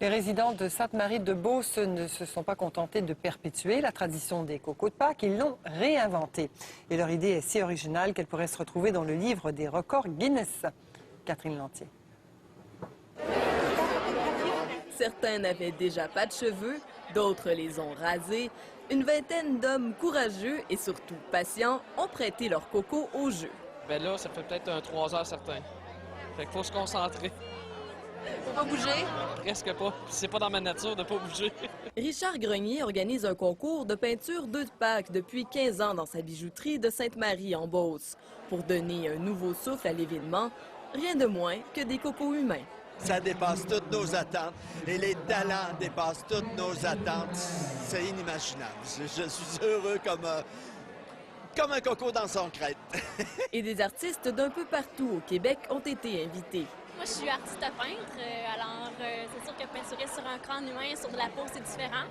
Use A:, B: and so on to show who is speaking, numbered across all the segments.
A: Les résidents de Sainte-Marie-de-Beauce ne se sont pas contentés de perpétuer la tradition des cocos de Pâques, ils l'ont réinventée. Et leur idée est si originale qu'elle pourrait se retrouver dans le livre des records Guinness. Catherine Lantier.
B: Certains n'avaient déjà pas de cheveux, d'autres les ont rasés. Une vingtaine d'hommes courageux et surtout patients ont prêté leur coco au jeu.
C: Ben là, ça fait peut-être 3 heures certains. Fait qu'il faut se concentrer.
B: Faut pas bouger?
C: Presque pas. C'est pas dans ma nature de pas bouger.
B: Richard Grenier organise un concours de peinture d'œufs de Pâques depuis 15 ans dans sa bijouterie de Sainte-Marie en Beauce. Pour donner un nouveau souffle à l'événement, rien de moins que des cocos humains.
D: Ça dépasse toutes nos attentes et les talents dépassent toutes nos attentes. C'est inimaginable. Je suis heureux comme un coco dans son crête.
B: Et des artistes d'un peu partout au Québec ont été invités.
E: Moi, je suis artiste peintre, alors c'est sûr que peinturer sur un crâne humain, sur de la peau, c'est différent.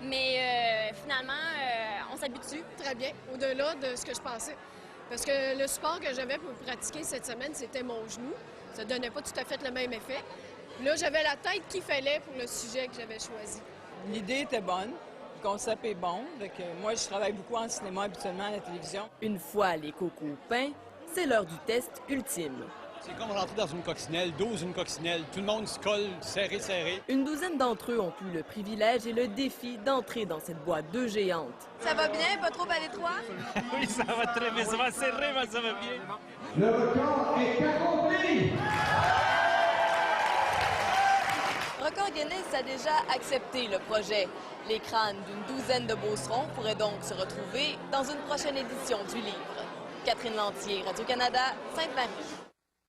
E: Mais finalement, on s'habitue.
F: Très bien, au-delà de ce que je pensais. Parce que le support que j'avais pour pratiquer cette semaine, c'était mon genou. Ça ne donnait pas tout à fait le même effet. Là, j'avais la tête qu'il fallait pour le sujet que j'avais choisi.
G: L'idée était bonne, le concept est bon. Donc, moi, je travaille beaucoup en cinéma, habituellement à la télévision.
B: Une fois les cocos peints, c'est l'heure du test ultime.
H: C'est comme rentrer dans une coccinelle, 12 une coccinelle, tout le monde se colle, serré, serré.
B: Une douzaine d'entre eux ont eu le privilège et le défi d'entrer dans cette boîte d'œufs géante.
I: Ça va bien, pas trop à l'étroit?
H: Oui, ça va très bien, ça va serrer, mais ça va bien.
J: Le record est accompli!
B: Record Guinness a déjà accepté le projet. Les crânes d'une douzaine de beaucerons pourraient donc se retrouver dans une prochaine édition du livre. Catherine Lantier, Radio-Canada, Sainte-Marie.